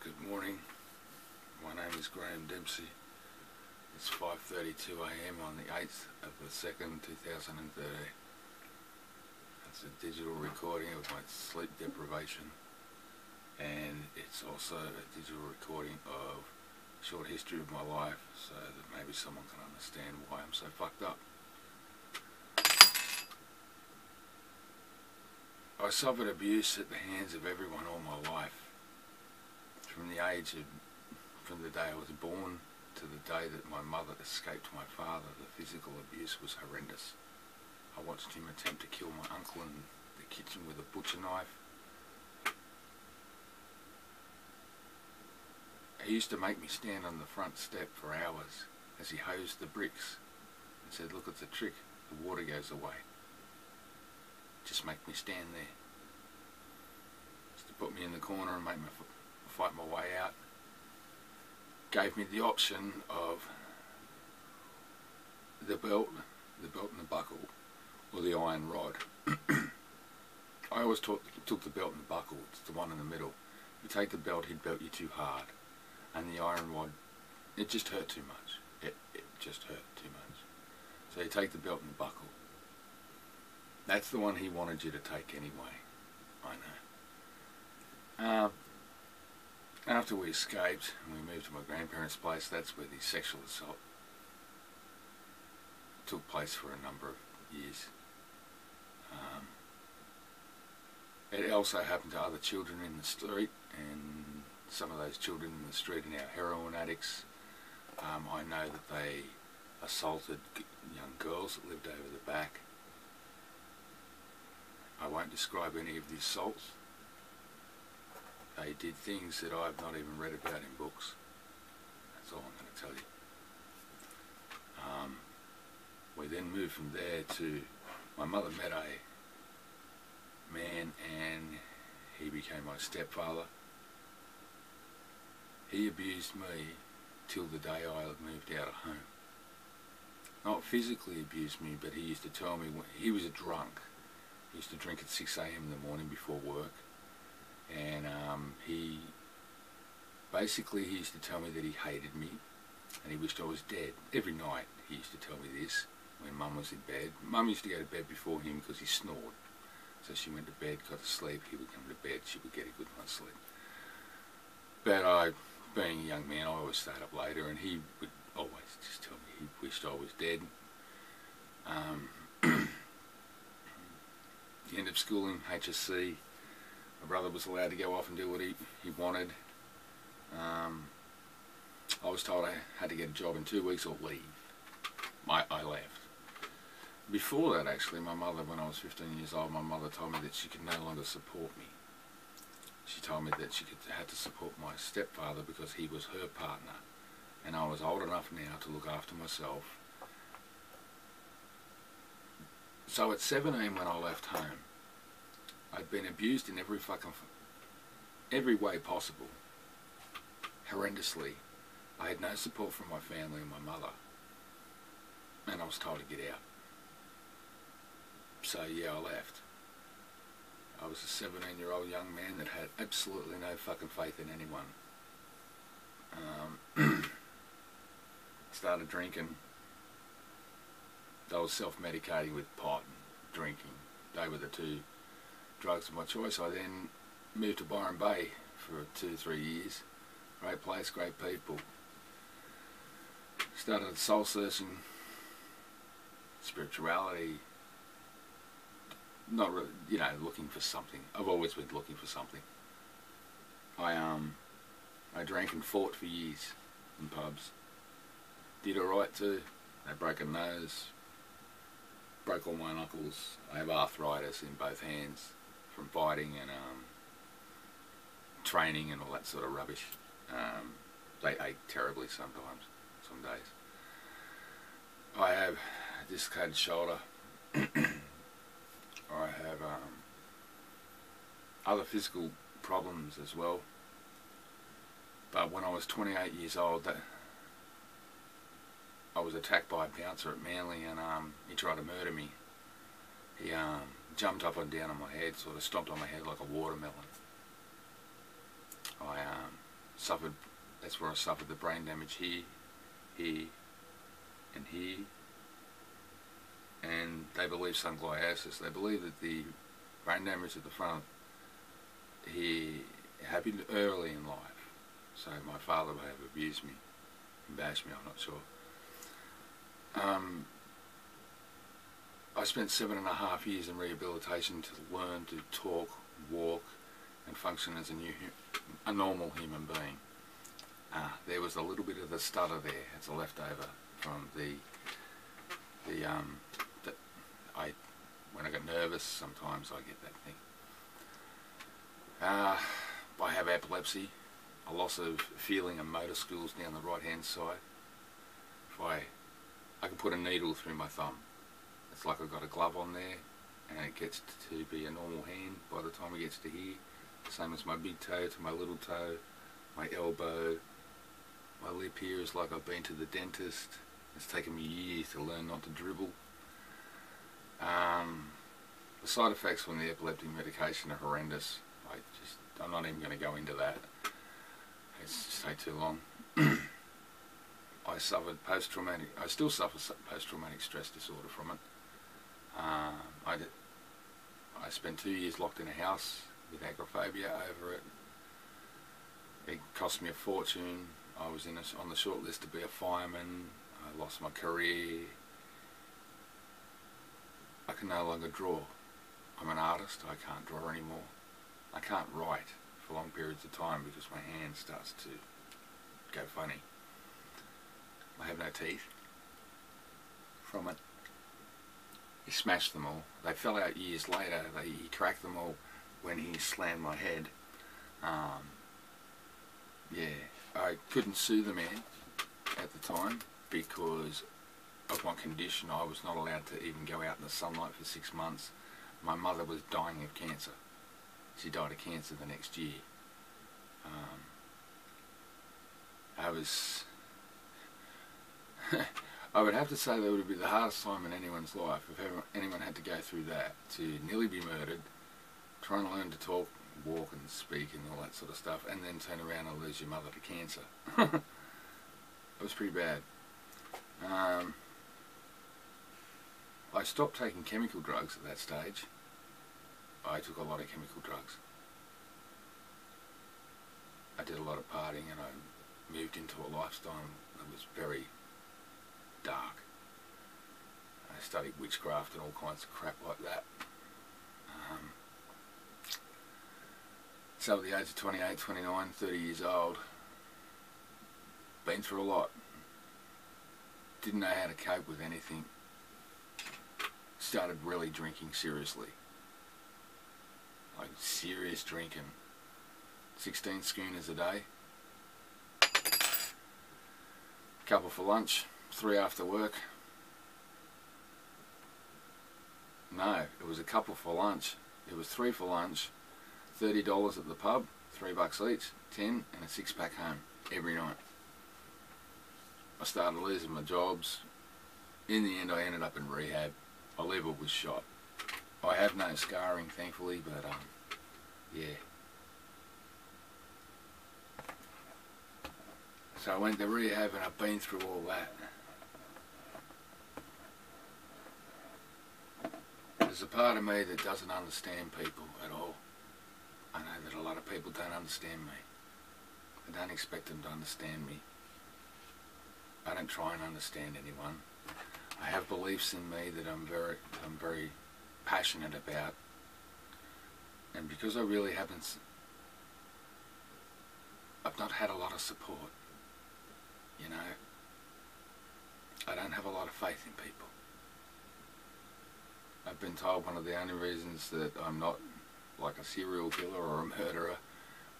Good morning. My name is Graham Dempsey. It's 5:32 AM on the 8th of the 2nd, 2013. It's a digital recording of my sleep deprivation, and it's also a digital recording of a short history of my life, so that maybe someone can understand why I'm so fucked up. I suffered abuse at the hands of everyone all my life. From the day I was born to the day that my mother escaped my father, the physical abuse was horrendous. I watched him attempt to kill my uncle in the kitchen with a butcher knife. He used to make me stand on the front step for hours as he hosed the bricks and said, "Look, it's a trick, the water goes away. Just make me stand there." Just to put me in the corner and make me fight my way out. Gave me the option of the belt and the buckle, or the iron rod. I always took the belt and the buckle. It's the one in the middle. If you take the belt, he'd belt you too hard, and the iron rod, it just hurt too much. It just hurt too much. So you take the belt and the buckle. That's the one he wanted you to take anyway. I know. After we escaped and we moved to my grandparents' place, that's where the sexual assault took place for a number of years. It also happened to other children in the street, and some of those children in the street are now heroin addicts. I know that they assaulted young girls that lived over the back. I won't describe any of the assaults. They did things that I've not even read about in books. That's all I'm going to tell you. We then moved from there to, my mother met a man and he became my stepfather. He abused me till the day I moved out of home. Not physically abused me, but he used to tell me, he was a drunk. He used to drink at 6 AM in the morning before work. And he used to tell me that he hated me and he wished I was dead. Every night he used to tell me this when Mum was in bed. Mum used to go to bed before him because he snored. So she went to bed, got to sleep, he would come to bed, she would get a good night's sleep. But I, being a young man, I always stayed up later, and he would always just tell me he wished I was dead. The end of schooling, HSC, my brother was allowed to go off and do what he wanted. I was told I had to get a job in 2 weeks or leave. I left. Before that, actually, my mother, when I was 15 years old, my mother told me that she could no longer support me. She told me that she had to support my stepfather because he was her partner, and I was old enough now to look after myself. So at 17, when I left home, I'd been abused in every way possible, horrendously. I had no support from my family and my mother, and I was told to get out. So yeah, I left. I was a 17-year-old young man that had absolutely no fucking faith in anyone. Started drinking. I was self-medicating with pot and drinking. They were the two drugs of my choice. I then moved to Byron Bay for 2-3 years. Great place, great people. Started soul searching, spirituality. Not really, looking for something. I've always been looking for something. I drank and fought for years in pubs. Did alright too. I broke a nose, broke all my knuckles. I have arthritis in both hands from fighting and training and all that sort of rubbish. They ache terribly sometimes, some days. I have a dislocated shoulder. I have other physical problems as well. But when I was 28 years old, I was attacked by a bouncer at Manly, and he tried to murder me. He jumped up and down on my head, sort of stomped on my head like a watermelon. I suffered, that's where I suffered the brain damage here, here, and here. And they believe some gliosis. They believe that the brain damage at the front here happened early in life. So my father may have abused me and bashed me, I'm not sure. I spent 7.5 years in rehabilitation to learn to talk, walk, and function as a normal human being. There was a little bit of the stutter there. It's a leftover from when I get nervous, sometimes I get that thing. I have epilepsy, a loss of feeling and motor skills down the right hand side. If I can put a needle through my thumb. It's like I've got a glove on there, and it gets to be a normal hand by the time it gets to here. Same as my big toe to my little toe, my elbow, my lip here is like I've been to the dentist. It's taken me years to learn not to dribble. The side effects from the epileptic medication are horrendous. I'm not even going to go into that. It's just take too long. I suffered I still suffer post-traumatic stress disorder from it. I spent 2 years locked in a house with agoraphobia over it. It cost me a fortune. I was on the short list to be a fireman. I lost my career. I can no longer draw. I'm an artist. I can't draw anymore. I can't write for long periods of time because my hand starts to go funny. I have no teeth from it. He smashed them all. They fell out years later. He cracked them all when he slammed my head. Yeah, I couldn't sue the man at the time because of my condition. I was not allowed to even go out in the sunlight for 6 months. My mother was dying of cancer. She died of cancer the next year. I would have to say that would be the hardest time in anyone's life if anyone had to go through that, to nearly be murdered, try and learn to talk, walk and speak and all that sort of stuff, and then turn around and lose your mother to cancer. It was pretty bad. I stopped taking chemical drugs at that stage. I took a lot of chemical drugs. I did a lot of partying and I moved into a lifestyle that was very dark. I studied witchcraft and all kinds of crap like that. So at the age of 28, 29, 30 years old, been through a lot. Didn't know how to cope with anything. Started really drinking seriously. Like serious drinking. 16 schooners a day. Couple for lunch, 3 after work. No, it was a couple for lunch. It was 3 for lunch, $30 at the pub, $3 each, 10 and a 6-pack home every night. I started losing my jobs. In the end I ended up in rehab. My liver was shot. I have no scarring thankfully, but yeah. So I went to rehab and I've been through all that. There's a part of me that doesn't understand people at all. I know that a lot of people don't understand me. I don't expect them to understand me. I don't try and understand anyone. I have beliefs in me that I'm very passionate about. And because I really haven't, I've not had a lot of support. You know, I don't have a lot of faith in people. I've been told one of the only reasons that I'm not like a serial killer or a murderer,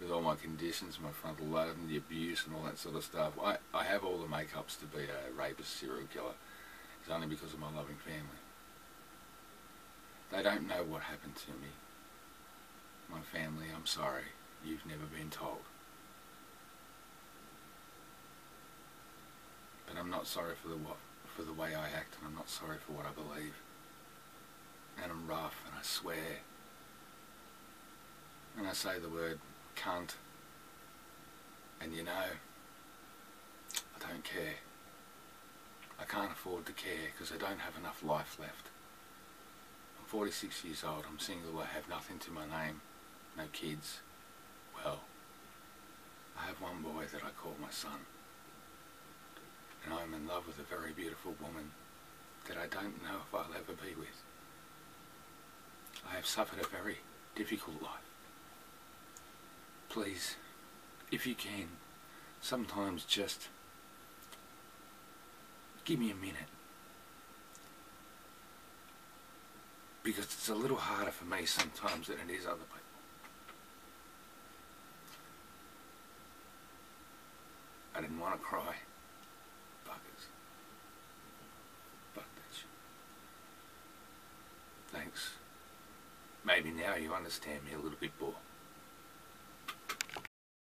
with all my conditions, my frontal lobe and the abuse and all that sort of stuff, I have all the makeups to be a rapist, serial killer. It's only because of my loving family. They don't know what happened to me. My family, I'm sorry, you've never been told. But I'm not sorry for the way I act, and I'm not sorry for what I believe. And I'm rough, and I swear. And I say the word cunt And you know, I don't care. I can't afford to care because I don't have enough life left. I'm 46 years old, I'm single, I have nothing to my name, no kids. Well, I have one boy that I call my son. And I'm in love with a very beautiful woman that I don't know if I'll ever be with. I have suffered a very difficult life. Please, if you can, sometimes just give me a minute. Because it's a little harder for me sometimes than it is other people. I didn't want to cry. Buggers. Fuck that shit. Thanks. Maybe now you understand me a little bit more.